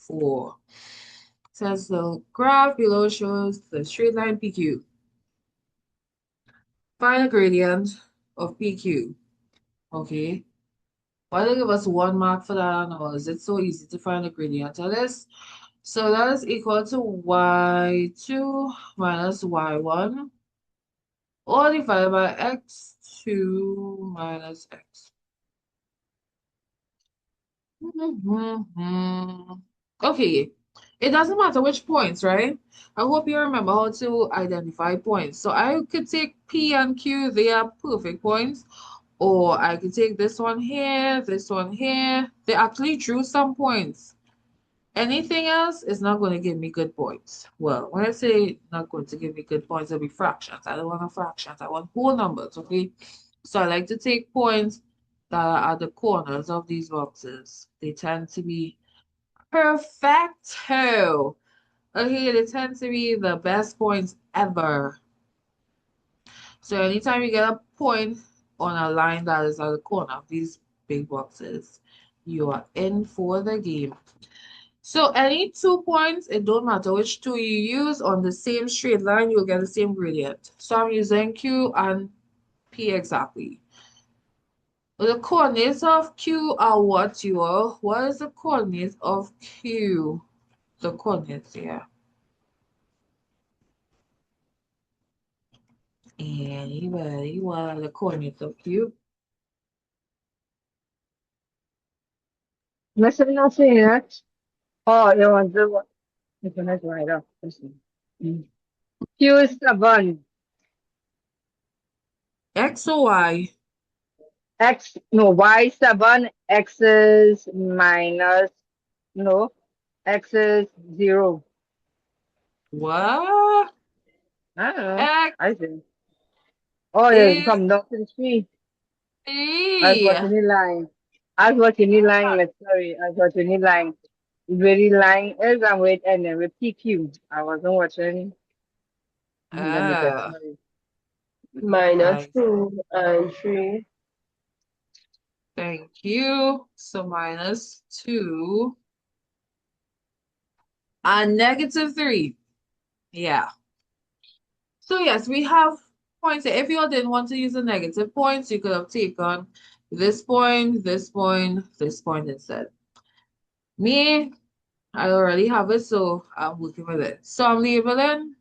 4. Says the graph below shows the straight line PQ. Find the gradient of PQ. Okay. Why they give us 1 mark for that? No, is it so easy to find the gradient of this? So that is equal to y2 minus y1, all divided by x2 minus x. Okay, it doesn't matter which points, right? I hope you remember how to identify points. So I could take P and Q, they are perfect points. Or I could take this one here, this one here. They actually drew some points. Anything else is not going to give me good points. Well, when I say not going to give me good points, it'll be fractions. I don't want fractions. I want whole numbers, okay? So I like to take points that are at the corners of these boxes. They tend to be perfecto. Okay, they tend to be the best points ever. So anytime you get a point on a line that is at the corner of these big boxes, you are in for the game. So any 2 points, it don't matter which 2 you use on the same straight line, you'll get the same gradient. So I'm using Q and P exactly. The coordinates of Q are what, you all? What is the coordinates of Q? The coordinates here. Anybody, what are the coordinates of Q? Listen, not saying that. Oh, you want the what? You can right up. Listen. Q is 7. X or Y? X, no, Y 7. X is minus, no, X is 0. What? I don't know. X I think. Oh, yeah, is come down to the 3. As 3. what you need line. As what you need line, like, sorry, as what you need line. Where the line is and wait and then with PQ. I wasn't watching. Let me tell Ah, you. Minus I 2 and 3. thank you. So minus 2 and negative 3. Yeah. So yes, we have points. If you didn't want to use the negative points, you could have taken this point, this point, this point instead. Me, I already have it, so I'm working with it. So I'm labeling,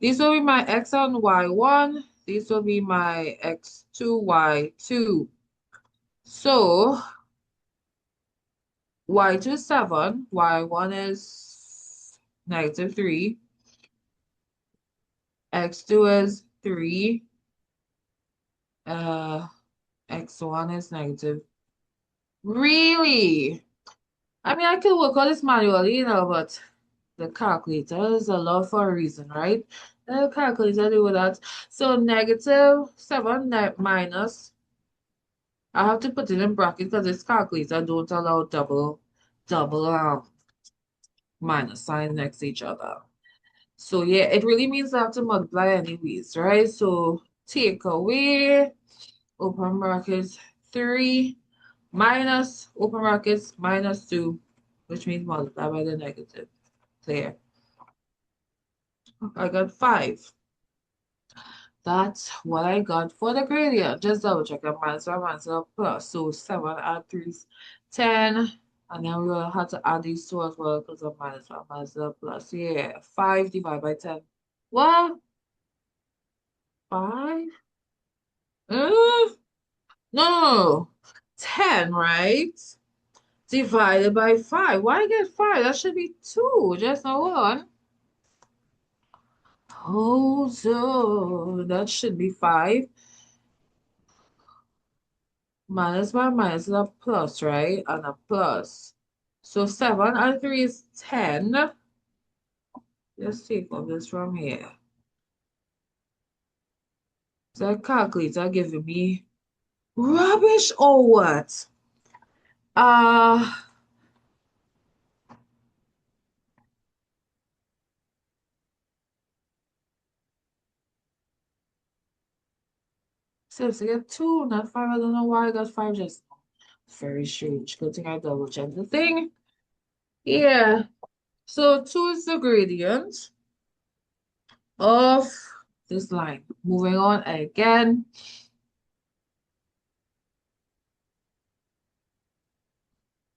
these will be my X and Y1. These will be my X2, Y2. So Y2 is 7, Y1 is negative 3, X2 is 3, uh, X1 is negative. Really? I mean, I could work on this manually, but the calculator is a lot for a reason, right? The calculator do that. So negative 7 minus, I have to put it in brackets because this calculator don't allow double minus signs next to each other. So yeah, it really means I have to multiply anyways, right? So take away, open brackets, 3 minus, open brackets, minus 2, which means multiply by the negative. There. I got 5. That's what I got for the gradient. Just double check a minus 1 minus a plus. So 7 add 3 is 10. And then we will have to add these two as well because of minus 1 minus a plus. Yeah, 5 divided by 10. What? 5? No. 10, right? Divided by 5. Why I get 5? That should be 2. Just no one. Oh, so that should be 5. Minus by minus is a plus, right? And a plus. So 7 and 3 is 10. Let's take all this from here. So calculator giving me rubbish or what? Uh, since I get 2, not 5. I don't know why I got 5 just now. Very strange. Good thing I double checked the thing. Yeah. So 2 is the gradient of this line. Moving on again.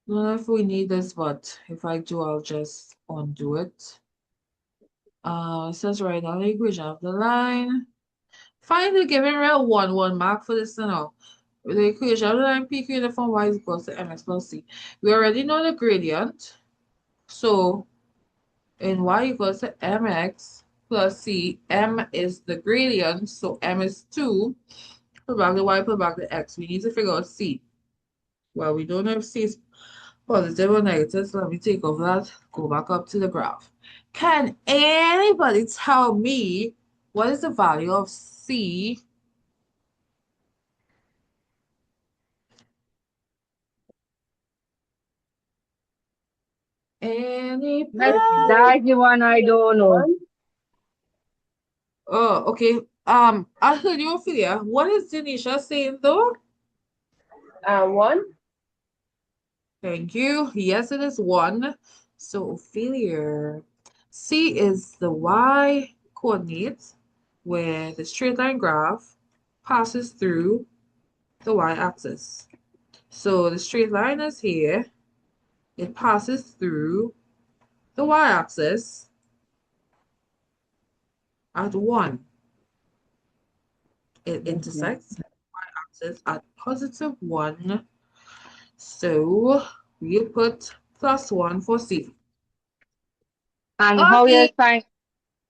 I don't know if we need this, but if I do, I'll just undo it. It says right now the equation of the line. Find the given real 1 mark for this now. The equation of the line PQ uniform y is equals to mx plus c. We already know the gradient. So in y equals to mx plus c, m is the gradient, so m is 2. Put back the y, put back the x. We need to figure out c. Well, we don't know if c is positive or negative, so let me take off that, go back up to the graph. Can anybody tell me what is the value of c? Anybody? That's the one I don't know. One. Oh, okay. I heard you, Ophelia. What is Denisha saying though? One. Thank you. Yes, it is 1. So, Ophelia, C is the y coordinate where the straight line graph passes through the y-axis. So, the straight line is here. It passes through the y-axis at 1. It Okay. intersects the y-axis at positive 1. So we put +1 for C. And how you Okay, find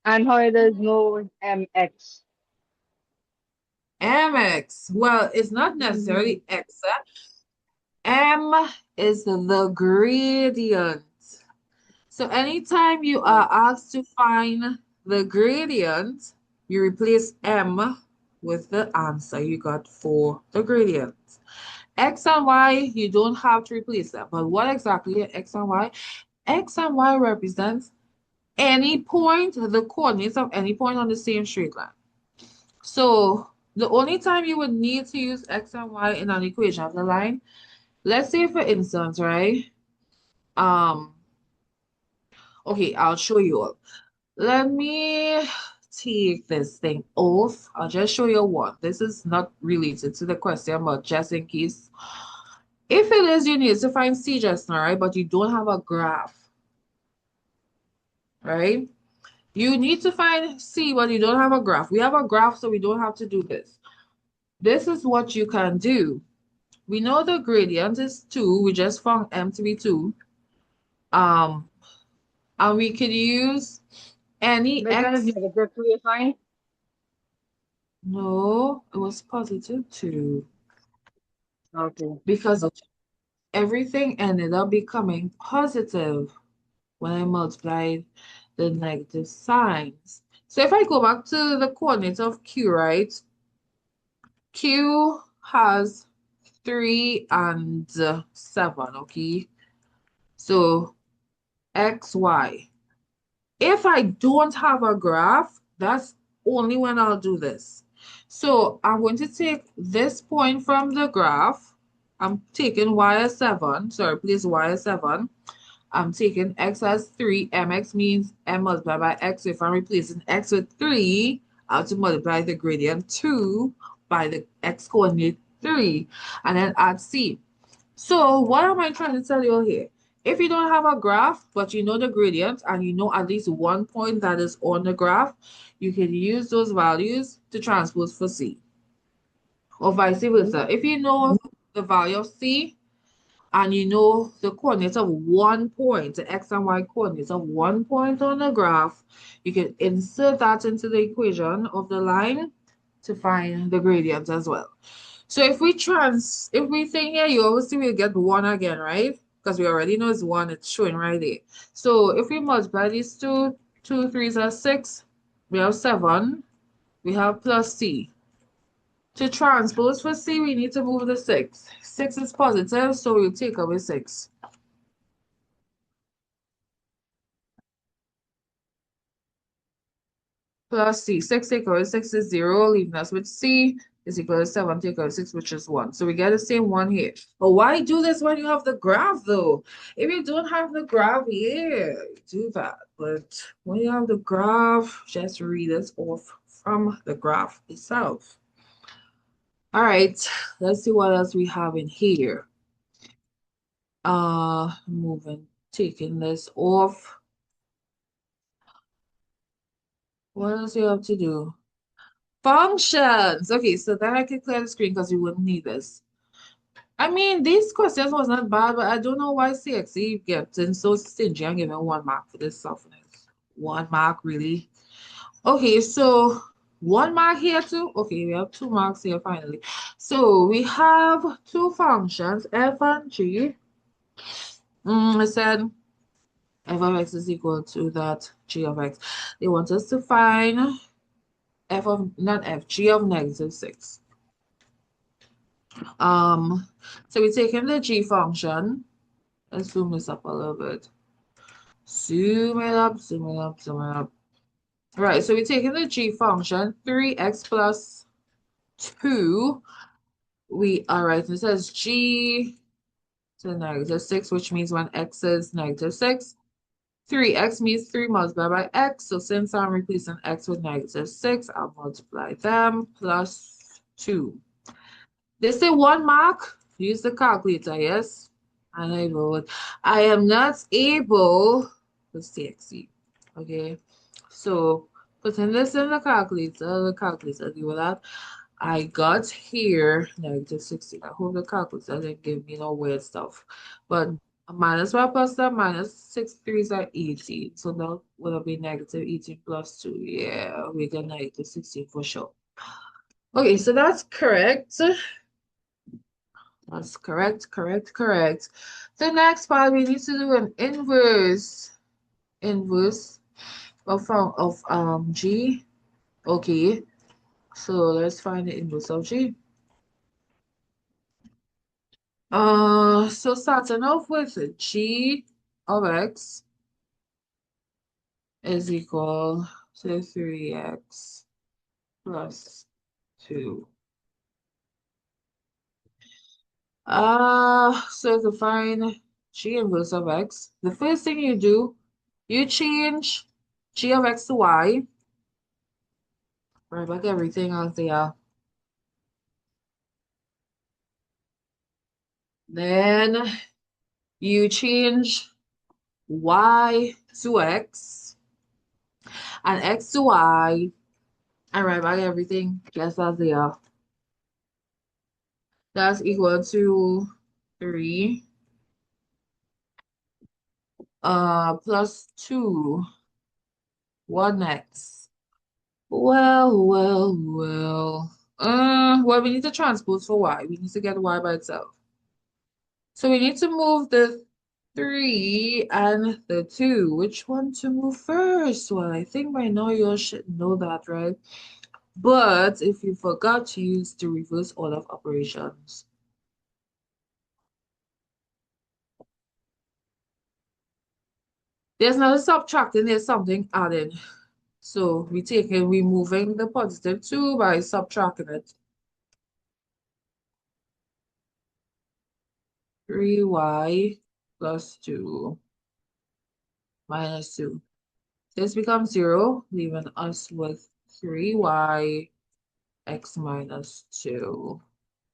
and how there's no mx? mx. Well, it's not necessarily x. M is the gradient. So anytime you are asked to find the gradient, you replace m with the answer you got for the gradient. X and Y, you don't have to replace them. But what exactly are X and Y? X and Y represents any point, the coordinates of any point on the same straight line. So the only time you would need to use X and Y in an equation of the line, let's say for instance, right? Um, okay, I'll show you all. Let me take this thing off. I'll just show you one. This is not related to the question, but just in case. If it is, you need to find C just now, right? But you don't have a graph, right? You need to find C, but you don't have a graph. We have a graph, so we don't have to do this. This is what you can do. We know the gradient is 2. We just found m to be 2. Um, and we could use any Which one is x. negative to you find? No, it was positive 2 Okay. because everything ended up becoming positive when I multiplied the negative signs. So if I go back to the coordinates of Q, right? Q has 3 and 7, okay? So X, Y. If I don't have a graph, that's only when I'll do this. So I'm going to take this point from the graph. I'm taking Y as 7. Sorry, please, Y as 7. I'm taking x as 3. Mx means m multiplied by x. So if I'm replacing x with 3, I have to multiply the gradient 2 by the x coordinate 3 and then add c. So what am I trying to tell you here? If you don't have a graph, but you know the gradient and you know at least one point that is on the graph, you can use those values to transpose for c. Or vice versa. If you know the value of c, and you know the coordinates of one point, the x and y coordinates of one point on the graph, you can insert that into the equation of the line to find the gradient as well. So if we think here, you obviously will get 1 again, right? Because we already know it's 1, it's showing right there. So if we multiply these two, 2 3s are 6, we have 7, we have plus c. To transpose for C, we need to move the 6. 6 is positive, so we'll take away 6. plus C. 6 take away 6 is 0, leaving us with C is equal to 7 take away 6, which is 1. So we get the same one here. But why do this when you have the graph, though? If you don't have the graph here, do that. But when you have the graph, just read it off from the graph itself. All right, let's see what else we have in here. Taking this off. What else you have to do? Functions. Okay, so then I can clear the screen because you wouldn't need this. I mean, these questions was not bad, but I don't know why CXC getting so stingy and giving 1 mark for this softness. 1 mark, really? Okay, so 1 mark here too. Okay, we have 2 marks here finally. So we have two functions, f and g. I said f of x is equal to that g of x. They want us to find g of -6. So we're taking the g function. Let's zoom this up a little bit. Zoom it up, zoom it up, zoom it up. Right, so we're taking the g function, 3x plus 2. All right, it says g to -6, which means when x is -6, 3x means 3 multiplied by x. So since I'm replacing x with -6, I'll multiply them plus 2. They say 1 mark. Use the calculator, yes? Unable. I am not able to CXC. Okay. So putting this in the calculator do that. I got here -16. I hope the calculator didn't give me no weird stuff. But minus 1 plus that minus 6 threes are 18. So that would be -18 plus 2. Yeah, we got -16 for sure. Okay, so that's correct. That's correct, correct, correct. The next part, we need to do an inverse of G. Okay, so let's find the inverse of G. So starting off with G of X is equal to 3x plus 2. So to find G inverse of X, the first thing you do, you change G of X to Y. Right back everything out there. Then you change Y to X and X to Y and write back everything just as they are. That's equal to 3 plus 2 1x. Well. Well, we need to transpose for y. We need to get y by itself. So we need to move the 3 and the 2. Which one to move first? Well, I think by now you all should know that, right? But if you forgot to use the reverse order of operations, there's not a subtracting, there's something adding. So we're moving the positive 2 by subtracting it. 3y plus 2 minus 2. This becomes 0, leaving us with 3y x minus 2.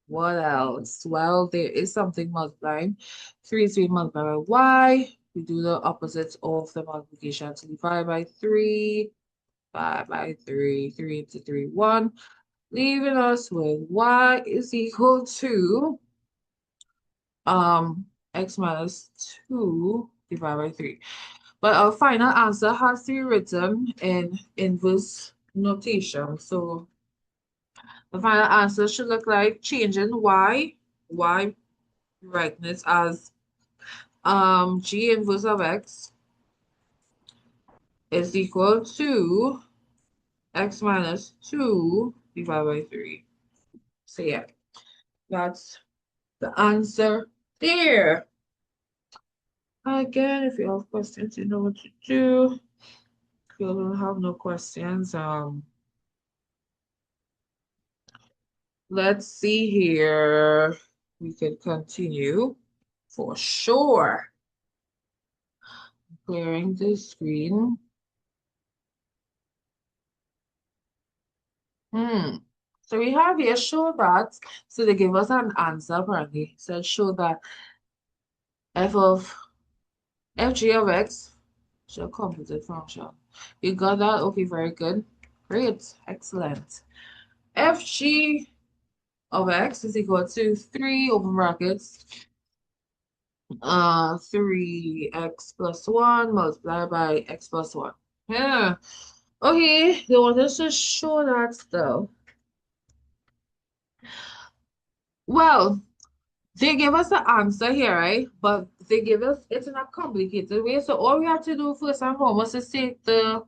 What else? Well, there is something multiplying. 3 is being multiplied by y. We do the opposite of the multiplication. So divide by 3, 5 by 3, 3 into 3, 1. Leaving us with y is equal to x minus 2 divided by 3. But our final answer has to be written in inverse notation. So the final answer should look like changing y writing it as g inverse of x is equal to x minus 2 divided by 3. So yeah, that's the answer there. Again, if you have questions, you know what to do. If you don't have no questions, let's see here. We can continue for sure. Clearing the screen. So we have here show that. So they give us an answer apparently. So show that f of fg of x is a composite function. You got that? Okay, very good. Great, excellent. Fg of x is equal to 3 open brackets 3x plus 1 multiplied by x plus 1. Yeah. Okay, they want us to show that though. Well, they give us the answer here, right? But they give us it in a complicated way. So all we have to do first and foremost is take the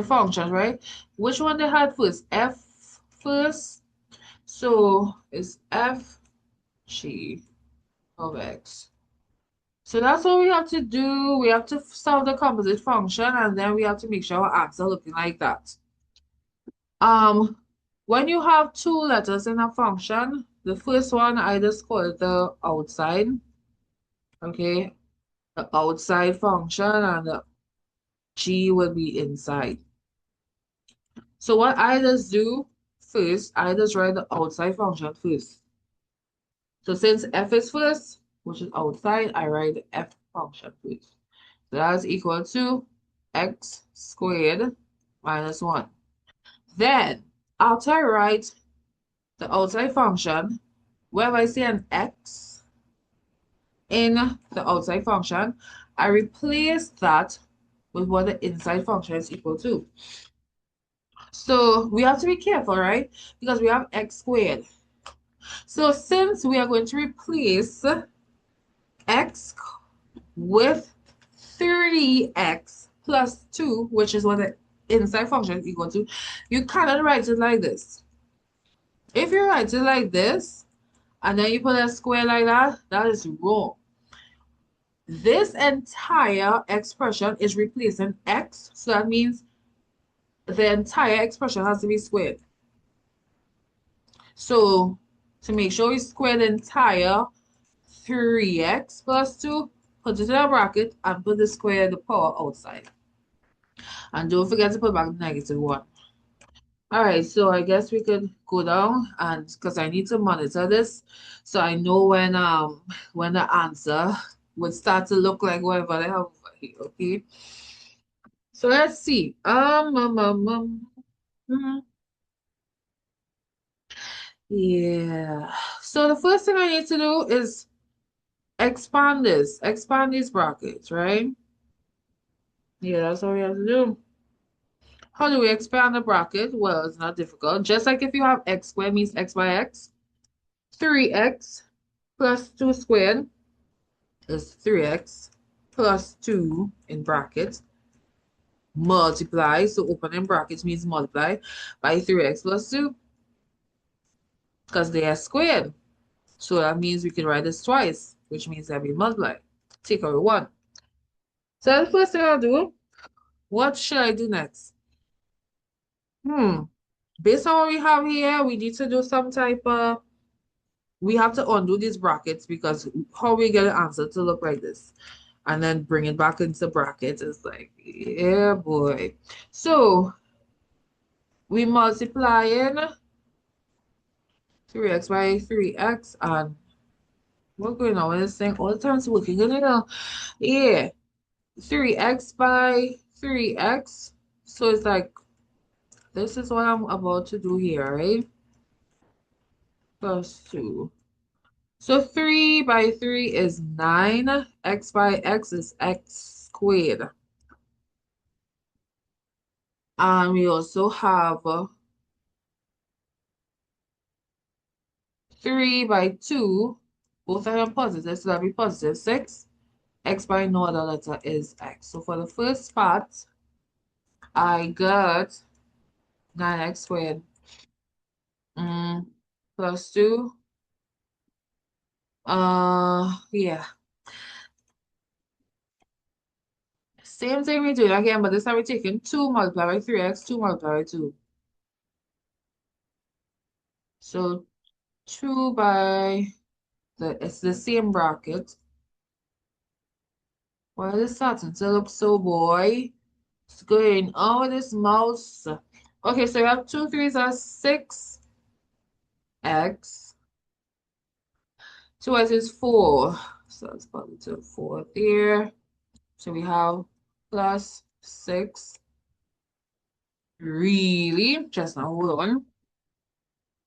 function, right? Which one they had first? F first. So it's f g of x. So that's all we have to do. We have to solve the composite function and then we have to make sure our answer looking like that. When you have two letters in a function, the first one I just call it the outside. Okay, the outside function and the g will be inside. So what I just do first, I just write the outside function first. So since f is first, which is outside, I write the f function first. So that's equal to x squared minus 1. Then, after I write the outside function, wherever I see an x in the outside function, I replace that with what the inside function is equal to. So we have to be careful, right? Because we have x squared. So since we are going to replace x with 3x plus 2, which is what the inside function is equal to, you cannot write it like this. If you write it like this, and then you put a square like that, that is wrong. This entire expression is replacing x, so that means the entire expression has to be squared. So to make sure we square the entire 3x plus 2, put it in a bracket and put the square, the power outside. And don't forget to put back the negative 1. All right, so I guess we could go down and because I need to monitor this so I know when the answer would start to look like whatever they have over here, okay? So let's see. Mhm. Yeah. So the first thing I need to do is expand this, expand these brackets, right? Yeah, that's all we have to do. How do we expand the bracket? Well, it's not difficult. Just like if you have x squared means x by x, 3x plus 2 squared is 3x plus 2 in brackets multiply. So opening brackets means multiply by 3x plus 2 because they are squared. So that means we can write this twice, which means that we multiply. Take away 1. So the first thing I'll do, what should I do next? Based on what we have here, we need to do some type of, we have to undo these brackets because how we get an answer to look like this and then bring it back into brackets is like, yeah, boy. So we multiply in 3x by 3x and what's going on with this thing? All the time it's working, you know? Yeah, 3x by 3x. So it's like, this is what I'm about to do here, right? Plus 2. So 3 by 3 is 9. X by x is x squared. And we also have 3 by 2. Both of them positive, so that'll be positive 6. X by no other letter is x. So for the first part, I got 9x squared plus 2. Yeah. Same thing we do it again, but this time we're taking 2 multiplied by 3x, 2 multiplied by 2. So 2 by it's the same bracket. Why is it starting to look so boy? It's going on with this mouse. Okay, so we have 2 3s are 6x. 2x is 4. So it's positive 4 there. So we have plus 6. Really? Just now, hold on.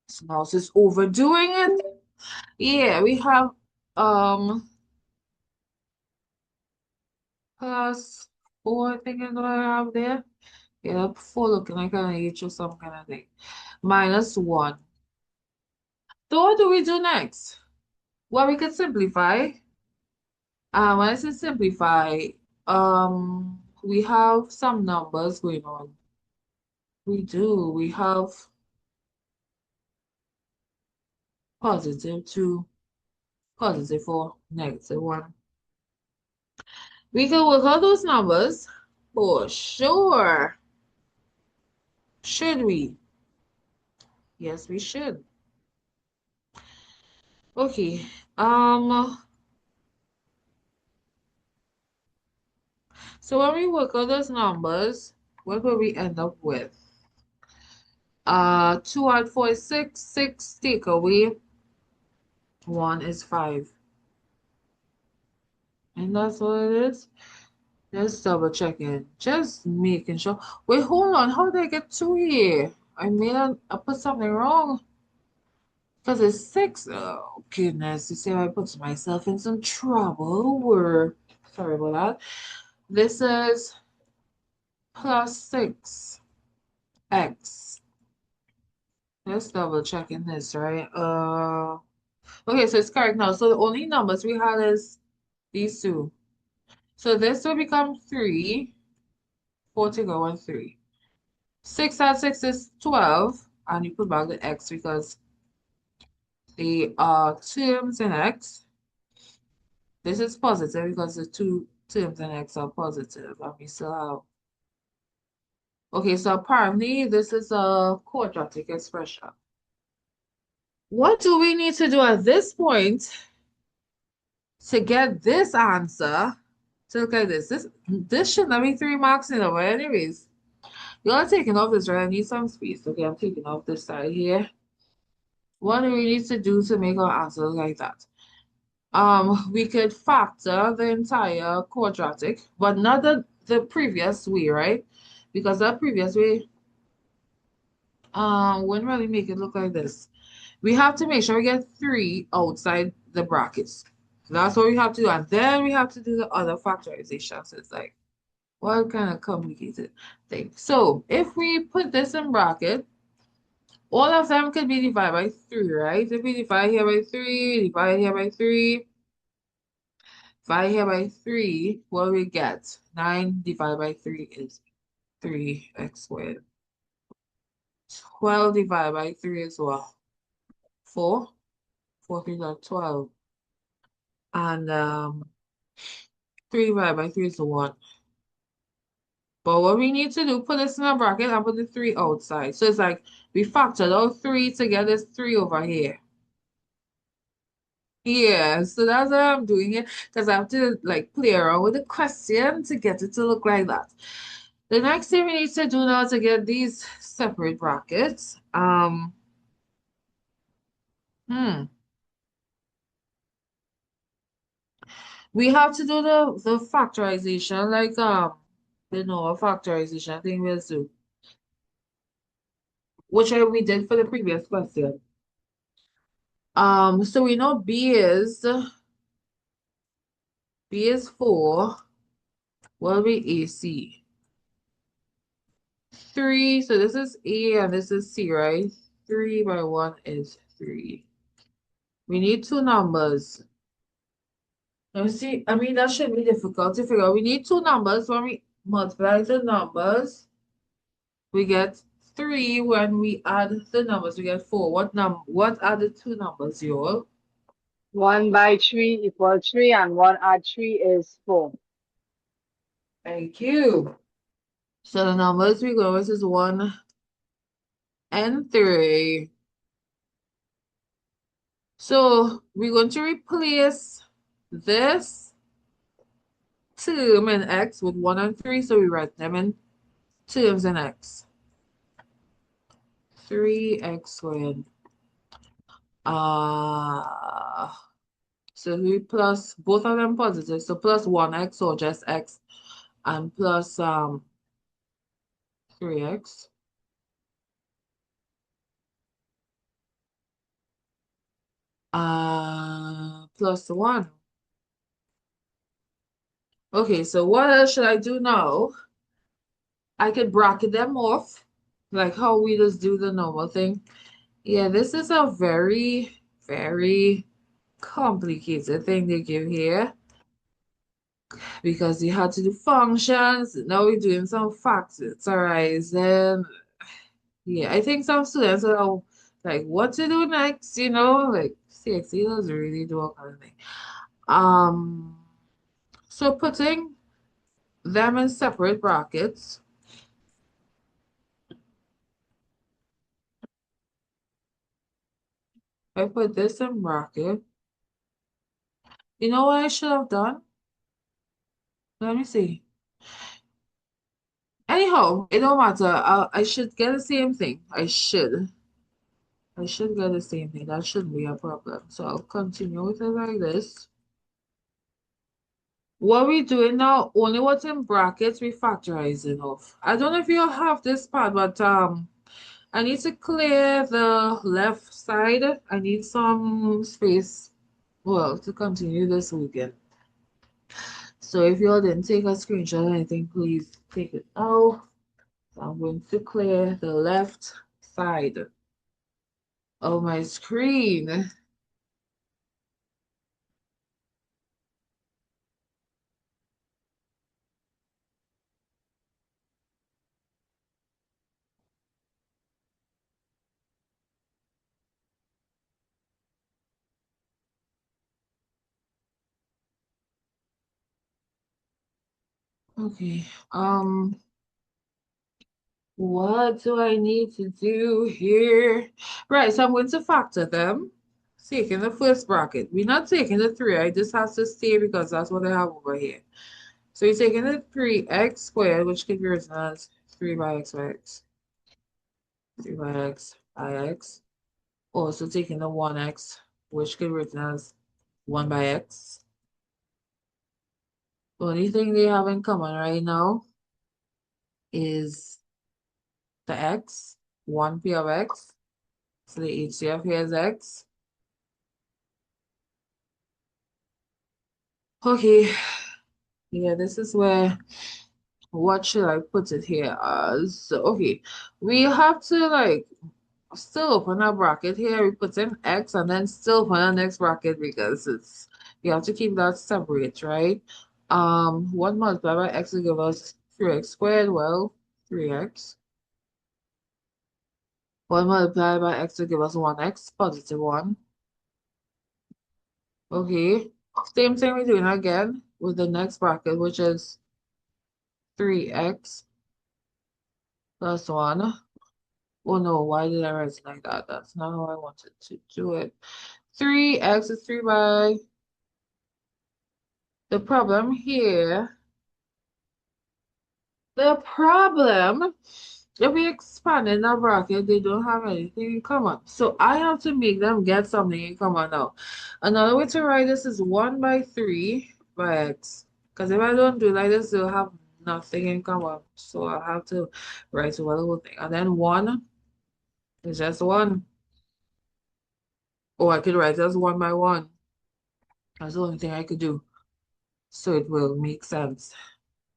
This mouse is overdoing it. Yeah, we have plus 4, I think is what I have there. Yeah, 4 looking like an H or some kind of thing. Minus 1. So what do we do next? Well, we could simplify. When I say simplify, we have some numbers going on. We do. We have positive 2, positive 4, negative 1. We can work out those numbers for sure. Should we? Yes, we should. Okay. So when we work out those numbers, what will we end up with? 2 out 4 is 6. 6 take away 1 is 5. And that's what it is. Just double checking. Just making sure. Wait, hold on. How did I get 2 here? I put something wrong. Because it's 6. Oh, goodness. You see, I put myself in some trouble. Sorry about that. This is plus 6x. Let's double checking this, right? Okay, so it's correct now. So the only numbers we had is these two. So this will become 3. 4 to go on 3. 6 add 6 is 12. And you put back the x because they are terms in x. This is positive because the two terms in x are positive. And we still have. Okay, so apparently this is a quadratic expression. What do we need to do at this point to get this answer? To look at this should not be 3 marks in it, but anyways, you're taking off this, right? I need some space. Okay, I'm taking off this side here. What do we need to do to make our answer like that? We could factor the entire quadratic, but not the previous way, right? Because that previous way wouldn't really make it look like this. We have to make sure we get 3 outside the brackets. That's what we have to do. And then we have to do the other factorization. So it's like, what kind of complicated thing? So if we put this in bracket, all of them can be divided by 3, right? If we divide here by 3, divide here by 3, divide here by 3, what do we get? 9 divided by 3 is 3x squared. 12 divided by 3 is what? 4. 4 3 are 12. And 3 divided by 3 is 1. But what we need to do, put this in a bracket and put the 3 outside. So it's like we factored out 3 to get this 3 over here. Yeah, so that's why I'm doing it because I have to like play around with the question to get it to look like that. The next thing we need to do now to get these separate brackets, we have to do the factorization like a factorization thing we'll do, which we did for the previous question. So we know B is 4. What will be AC? 3. So this is A and this is C, right? 3 by 1 is 3. We need 2 numbers. Let me see. I mean, that should be difficult to figure out. We need 2 numbers. When we multiply the numbers, we get 3. When we add the numbers, we get 4. What are the 2 numbers, y'all? 1 by 3 equals 3 and 1 add 3 is 4. Thank you. So the numbers we go with is 1 and 3. So we're going to replace this term in x with 1 and 3. So we write them in terms in x. 3x squared. So we plus both of them positive. So plus 1x or just x and plus 3x. Plus 1. Okay, so what else should I do now? I could bracket them off, like how we just do the normal thing. Yeah, this is a very, very complicated thing they give here because you had to do functions. Now we're doing some factorizing. Yeah, I think some students are like, what to do next? Like CXC doesn't really do all kind of thing. Um, so putting them in separate brackets. I put this in bracket. You know what I should have done? Let me see. Anyhow, it don't matter. I should get the same thing. I should. I should get the same thing. That shouldn't be a problem. So I'll continue with it like this. What we doing now, only what's in brackets, we factorizing off. I don't know if you have this part, but I need to clear the left side. I need some space, well, to continue this weekend. So if you all didn't take a screenshot or anything, please take it out. So I'm going to clear the left side of my screen. Okay. What do I need to do here? Right, so I'm going to factor them. Taking the first bracket. We're not taking the 3. I just have to stay because that's what I have over here. So you're taking the 3x squared, which can be written as 3 by x by x. 3 by x by x. Also taking the 1x, which can be written as 1 by x. The only thing they have in common right now is the x, 1p of x. So the HCF here is x. Okay, yeah, this is where, what should I put it here as? Okay, we have to like still open a bracket here. We put in x and then still open a next bracket because you have to keep that separate, right? 1 multiplied by x will give us 3x squared. Well, 3x. 1 multiplied by x will give us 1x, positive 1. Okay, same thing we're doing again with the next bracket, which is 3x plus 1. Oh no, why did I write it like that? That's not how I wanted to do it. 3x is 3 by. The problem here, if we expand in a bracket, they don't have anything in common. So I have to make them get something in common now. Another way to write this is 1 by 3 by x. Because if I don't do like this, they'll have nothing in common. So I have to write over the whole thing. And then 1 is just 1. Or I could write as 1 by 1. That's the only thing I could do. So it will make sense.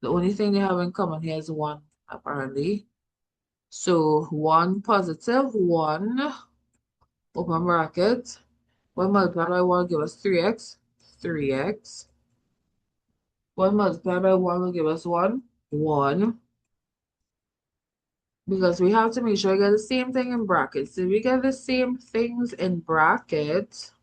The only thing they have in common here is 1, apparently. So 1 positive 1, open bracket. 1 multiplied by 1 will give us 3x. 3x. 1 multiplied by 1 will give us 1. 1. Because we have to make sure we get the same thing in brackets. If we get the same things in brackets,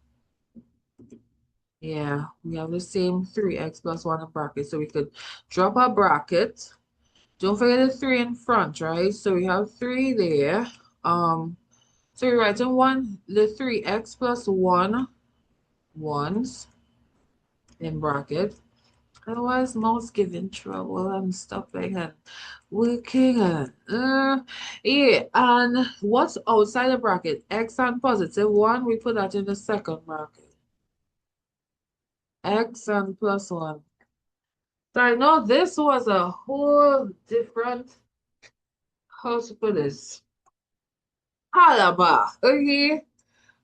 Yeah, we have the same 3x plus 1 in bracket. So we could drop our bracket. Don't forget the 3 in front, right? So we have 3 there. So we're writing the 3x plus 1 ones in bracket. Otherwise, mouse giving trouble and stuff like that. Working yeah, and what's outside the bracket? X and positive 1, we put that in the second bracket. X and plus 1. So I know this was a whole different, how to put this? Halaba, okay?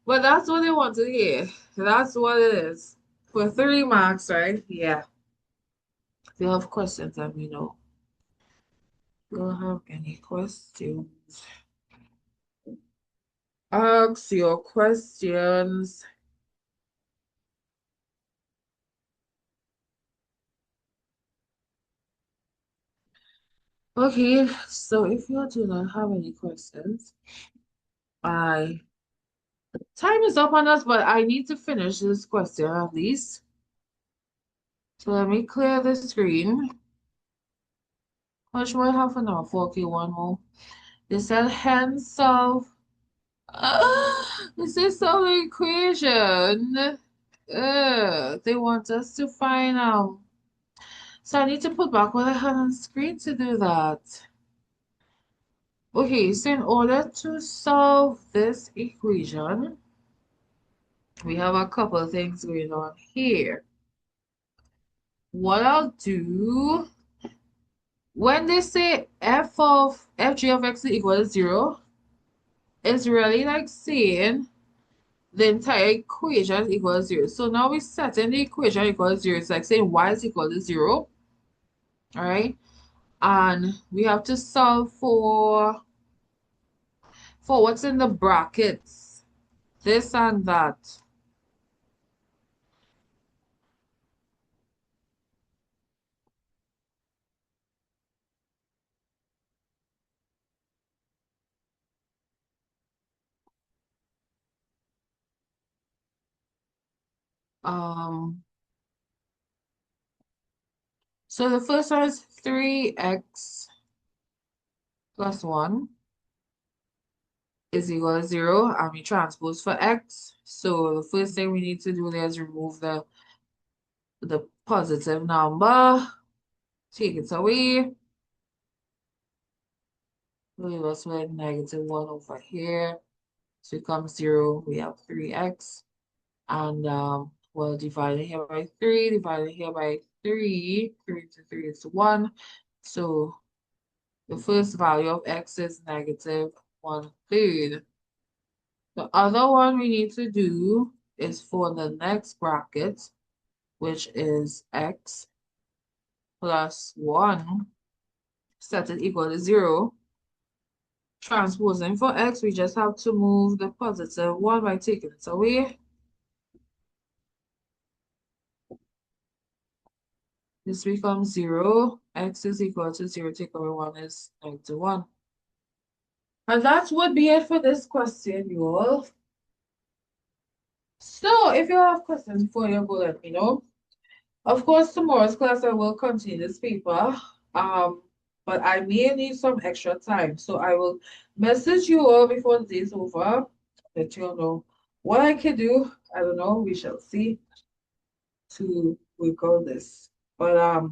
But that's what they want to hear. That's what it is. For 3 marks, right? Yeah. If you have questions, let me know. If you have any questions, ask your questions. Okay, so if you do not have any questions, I time is up on us, but I need to finish this question at least. So let me clear the screen. Much more half an hour for okay, one more. They said hence solve. This is solve the equation. They want us to find out. So I need to put back what I had on screen to do that. Okay, so in order to solve this equation, we have a couple of things going on here. What I'll do, when they say fg of x is equal to 0, it's really like saying the entire equation is equal to 0. So now we set in the equation equal to 0. It's like saying y is equal to 0. All right. And we have to solve for what's in the brackets. This and that. Um, so the first one is 3x plus 1 is equal to 0, and we transpose for x. So the first thing we need to do there is remove the positive number, take it away, leave us with negative 1 over here. So it becomes 0. We have 3x, and we'll divide it here by 3, divide it here by 3. 3 to 3 is 1. So the first value of x is negative 1/3. The other one we need to do is for the next bracket, which is x plus 1, set it equal to 0. Transposing for x, we just have to move the positive 1 by taking it away. This becomes 0. X is equal to 0. Take away 1 is negative 1. And that would be it for this question, you all. So if you have questions before you go, let me know. Of course, tomorrow's class I will continue this paper. But I may need some extra time. So I will message you all before the day is over. Let you all know what I can do. I don't know. We shall see to work on this. But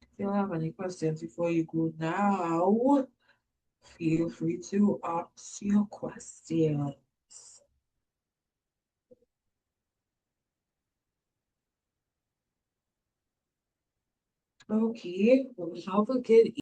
if you have any questions before you go now, feel free to ask your questions. Okay, well, have a good